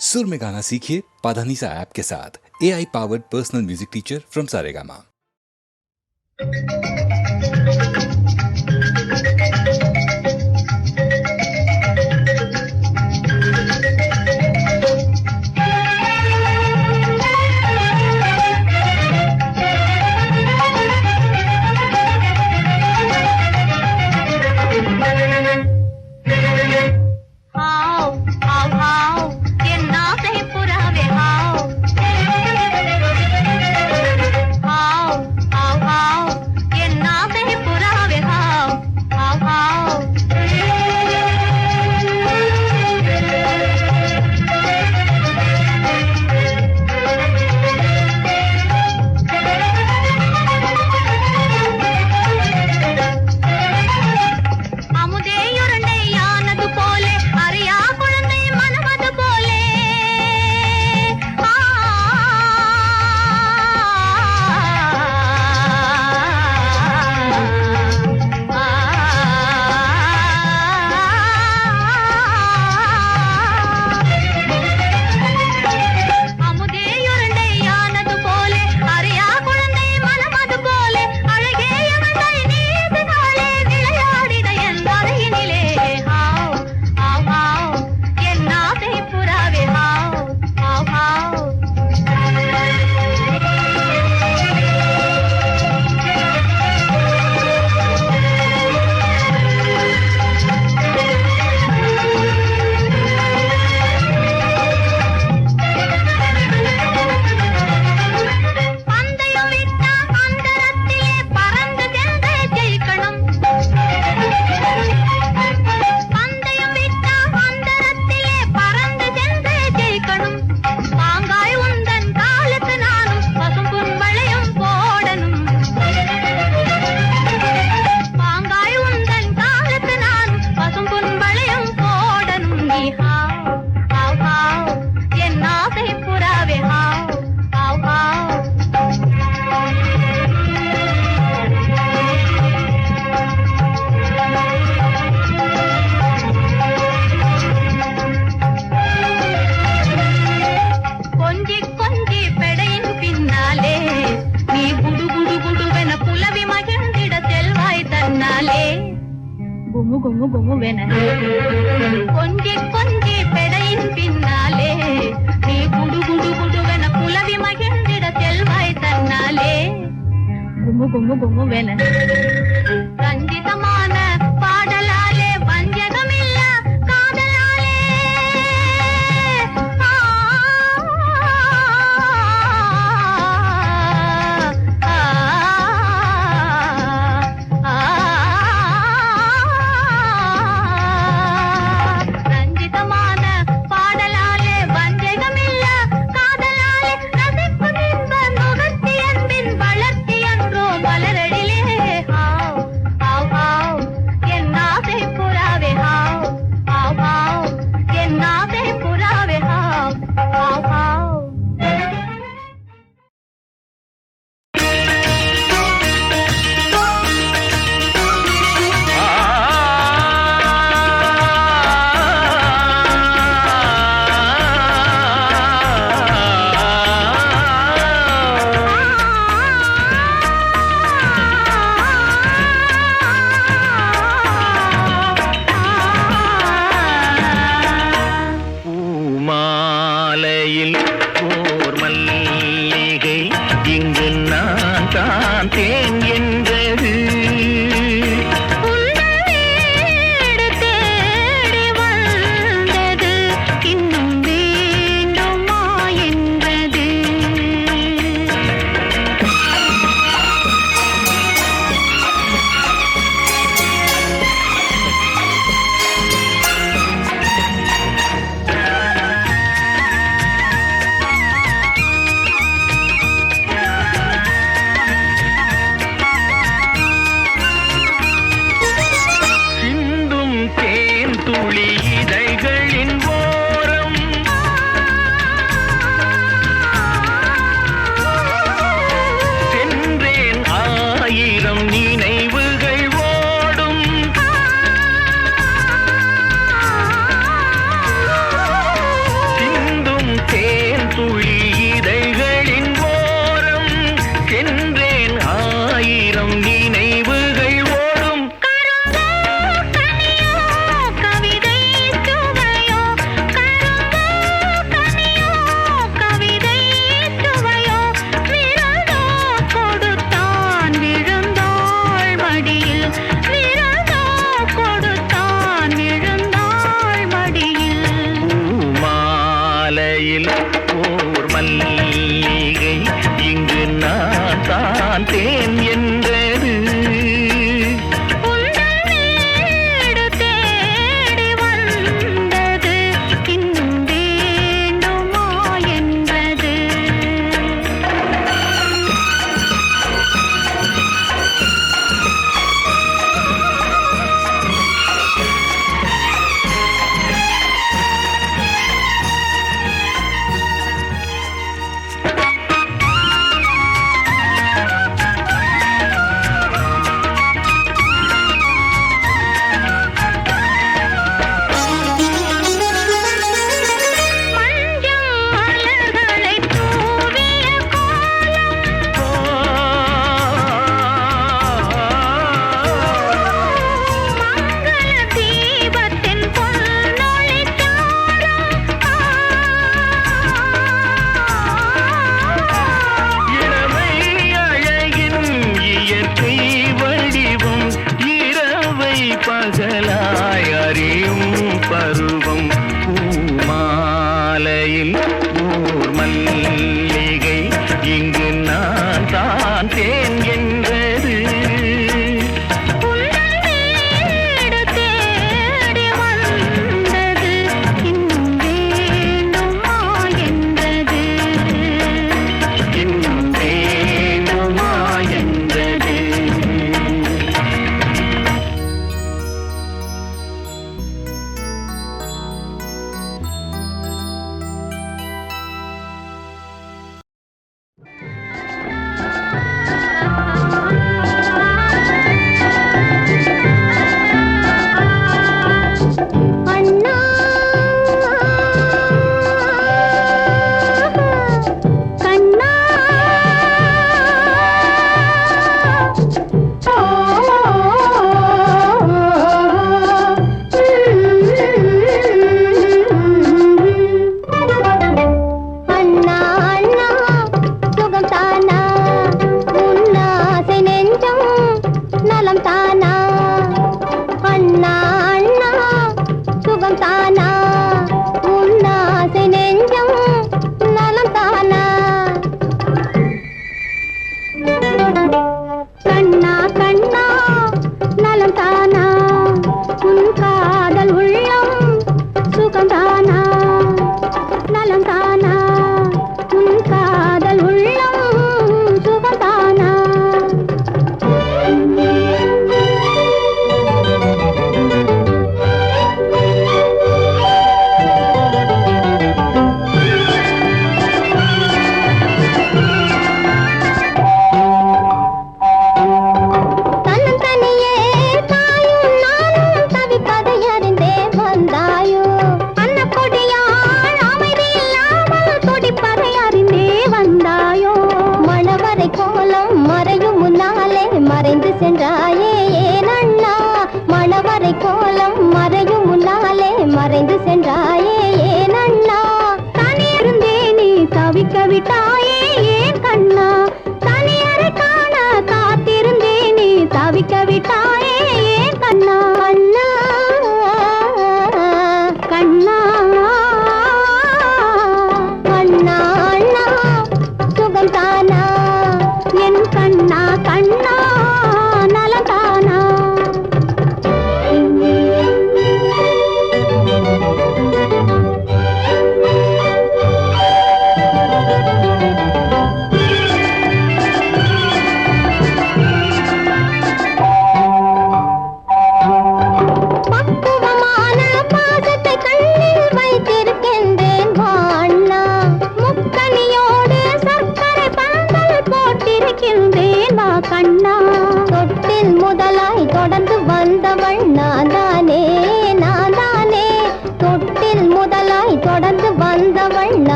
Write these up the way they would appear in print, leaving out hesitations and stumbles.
सुर में गाना सीखिए पाधानीसा ऐप के साथ। AI powered personal music teacher from Saregama. இங்கு நான் தான் தேன் என்றது.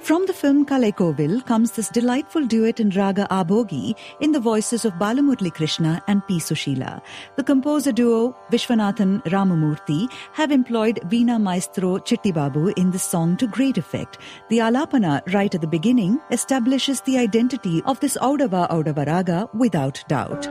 From the film Kalaikovil comes this delightful duet in Raga Abhogi in the voices of Balamurali Krishna and P. Sushila. The composer duo Vishwanathan Ramamurthy have employed Veena Maestro Chitti Babu in this song to great effect. The alapana right at the beginning establishes the identity of this Audava Audava Raga without doubt.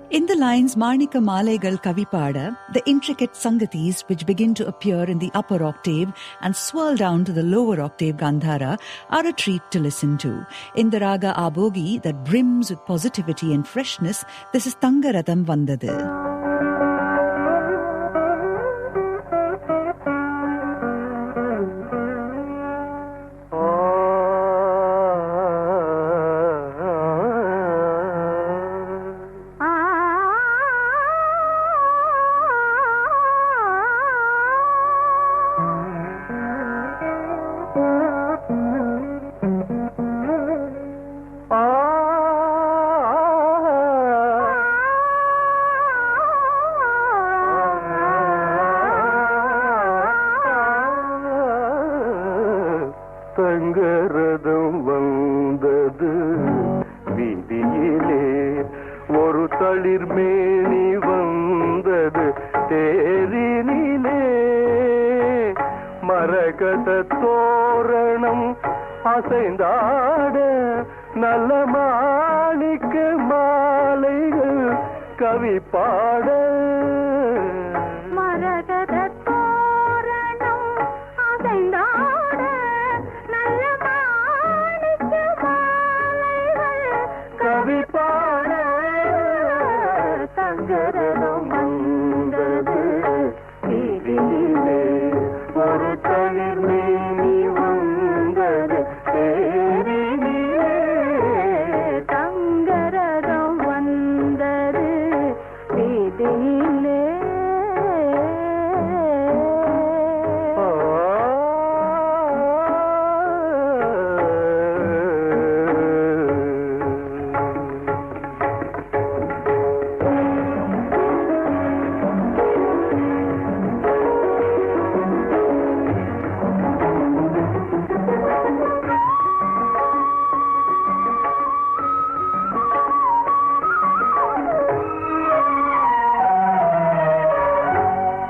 In In the lines Manika Malegal Kavipada, the intricate sangatis which begin to appear in the upper octave and swirl down to the lower octave Gandhara are a treat to listen to. In the raga Abogi that brims with positivity and freshness, this is Tangaratham Vandadu. தங்கரதம் வந்தது வீதியிலே, ஒரு தளிர்மேனி வந்தது தேரினிலே, மரகத தோரணம் அசைந்தாட, நல்ல மாணிக்க மாலைகள் கவி பாட, மரகத தோரணம் அசைந்தாட, நல்ல மாணிக்க மாலைகள் கவி பாட, தங்கரதம் வந்தது வீதியிலே, ஒரு தளிர்மேனி வந்தது தேரினிலே, தங்கரதம் வந்தது வீதியிலே.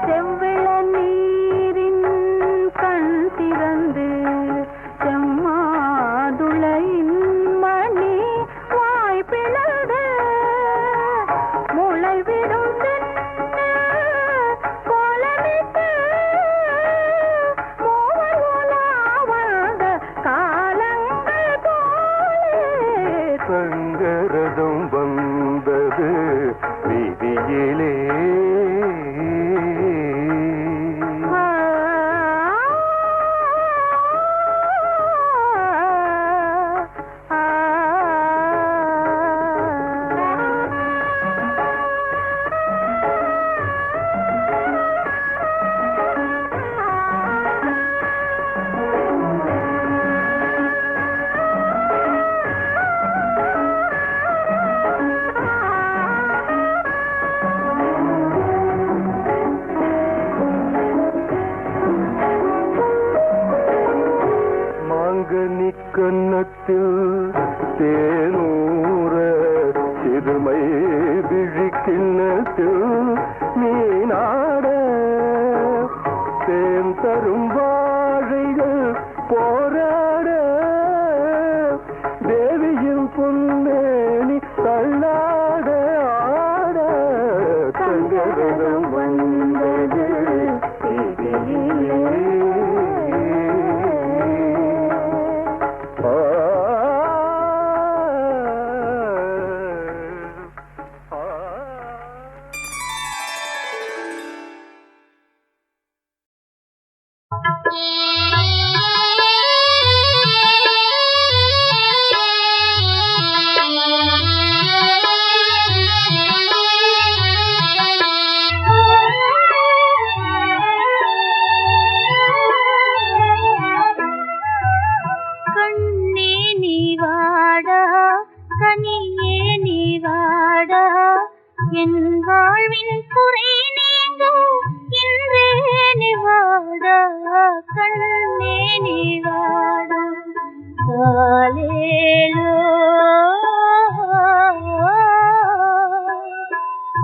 செவ்விள நீரின் கண் திறந்து, செம்மாதுளையின் மணி வாய் பிளந்து, முளைவிடும் கோலமிட்டு, மூவர் உலா வந்த காலங்கள் போலே, தங்கரதம் வந்தது வீதியிலே, மாங்கனி கன்னத்தில் தேனூர, சிறுமை விழிக்கிண்ணத்தில் மீனாட, தேன் தரும் வாழைகள் போராட, தேவியின் பொன்னேனி தள்ளாட ஆட, தங்கரதம் வந்தது வீதியிலே. கண்ணே நீ வாடா, கனியே நீ வாடா, என் வாழ்வின் குறை நீங்க இன்றே நீ வாடா, கண்ணே நீ வாடா. காலேலோ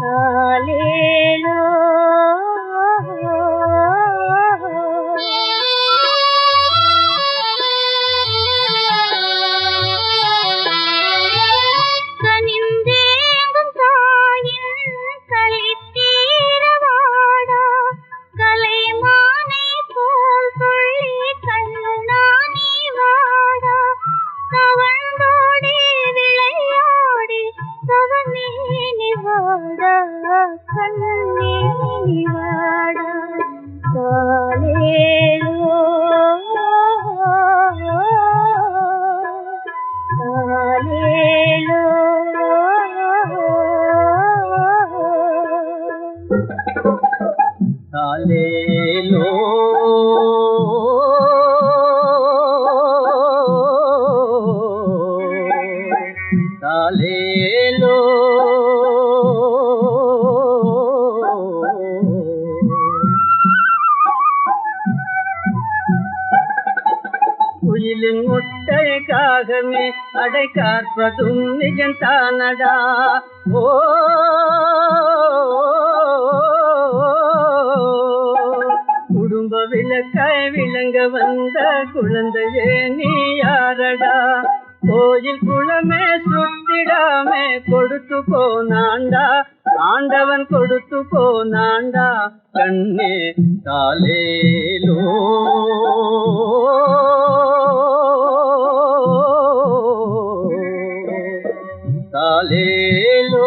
காலேலோ கனிந்தேங்கும் தாயின் நீ வாடா காலேலோ காலேலோ காலேலோ காலேலோ குயிலின் முட்டைக்காகவே அடை காற்பதும் நிஜந்தானடா ஓ குடும்ப விளக்காய் விளங்க வந்த குழந்தையே நீ யாரடா கோயில் குளமே சுத்திடாமே கொடுத்து போனாண்டா ஆண்டவன் கொடுத்து போனாண்டா கண்ணே காலேலோ காலேலோ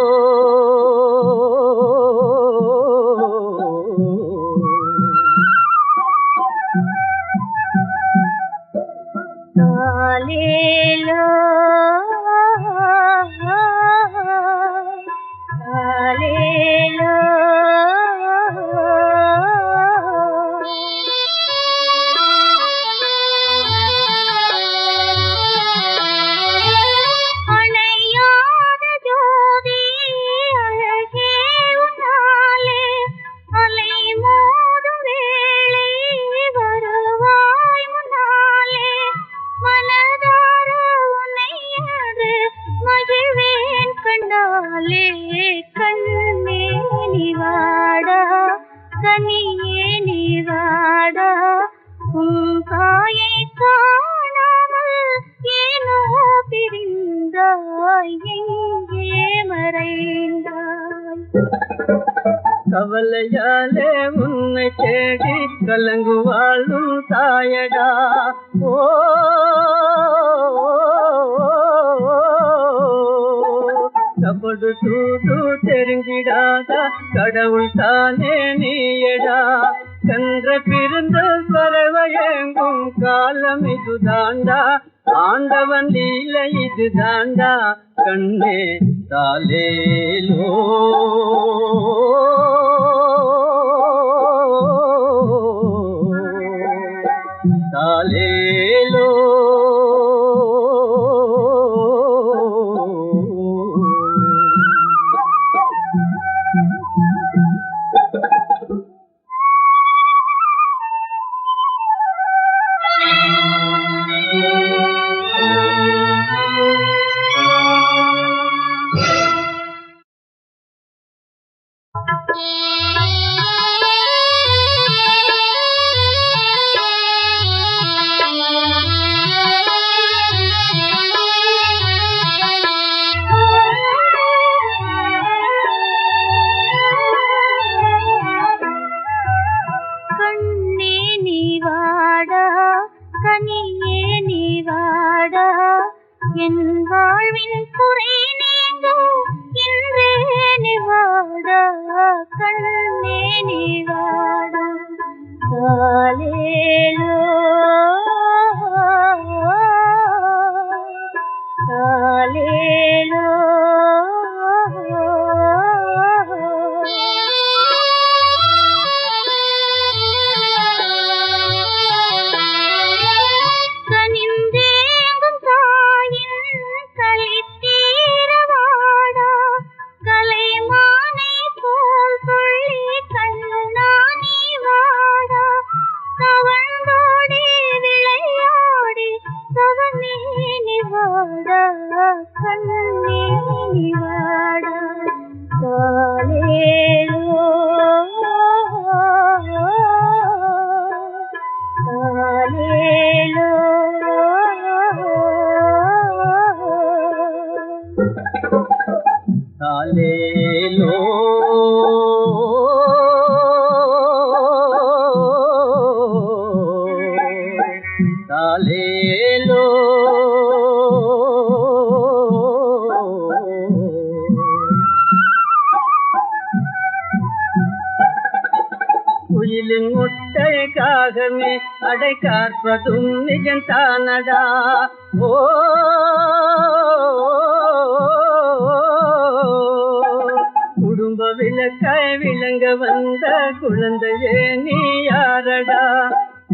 காலேலோ காலேலோ அணையாத ஜோதி அழகே உன்னாலே அலை மோதும் வேளை வருவாய் முன்னாலே மனதார உன்னையாது மகிழ்வேன் கண்டாலே கண்ணே நீ வாடா கனியே நீ வாடா உன் தாயை காணாமல் ஏனோ பிரிந்தாய் எங்கே மறைந்தாய் கவலையாலே உன்னை தேடி கலங்குவாளும் தாயடா ஓ கபடு சூடு தெரிஞ்சிடாத கடவுள் தானே நீயடா சென்ற பிறந்த பறவையெங்கும் காலம் இதுதாண்டா ஆண்டவன் லீலை இதுதாண்டா கண்ணே காலேலோ காலேலோ கண்ணே நீ வாடா கனியே நீ வாடா என் வாழ்வின் குறை நீங்க இன்றே நீ வாடா கண்ணே நீ வாடா காலேலோ காலேலோ கனிந்தேங்கும் தாயின் களித்தீரவாடா கலைமானை போல் துள்ளி கண்ணா நீ வாடா குயிலின் முட்டைக்காகவே அடை காற்பதும் நிஜந்தானடா. ஓ குடும்ப விளக்காய் விளங்க வந்த குழந்தையே நீ யாரடா?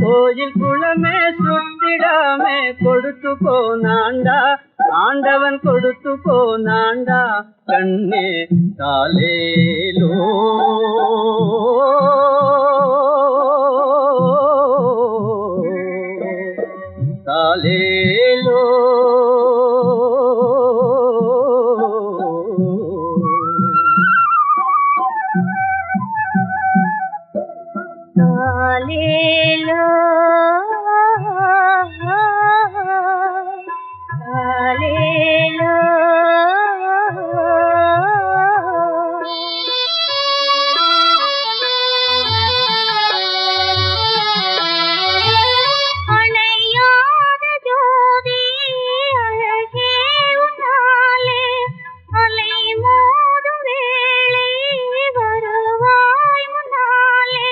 கோயில் குளமே சுத்திடாமே கொடுத்து போனாண்டா, ஆண்டவன் கொடுத்து போனாண்டா. கண்ணே தாலேலோ தாலேலோ தாலேலோ தாலேலோ அணையாத ஜோதி அழகே உன்னாலே அலை மோதும் வேளை வருவாய் முன்னாலே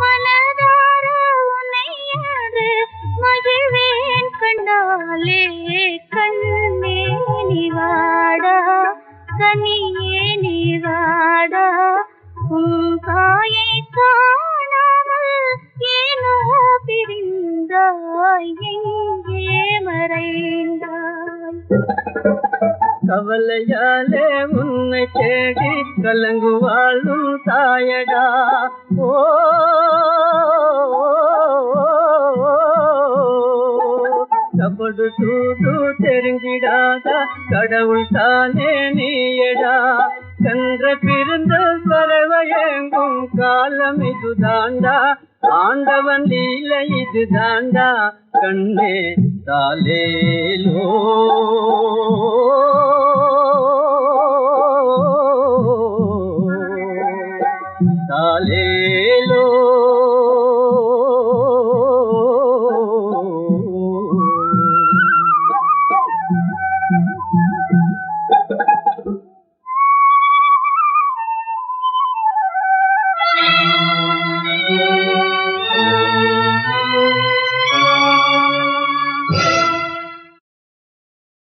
மனதார உன்னையது மகிழ்வேன் கண்டாலே. கண்ணே நீ வாடா கனியே நீ வாடா உன் தாயை காணாமல் ஏனோ பிரிந்தாய் எங்கே மறைந்தாய். கவலையாலே உன்னை தேடி கலங்கு வாழும் தாயடா. ஓ கபடு தூது தெரிஞ்சிடாத கடவுள் தானே நீயடா. கன்ற பிறந்த பறவையெங்கும் காலம் இது தாண்டா, ஆண்டவன் லீலை இது தாண்டா. கண்ணே தாலேலோ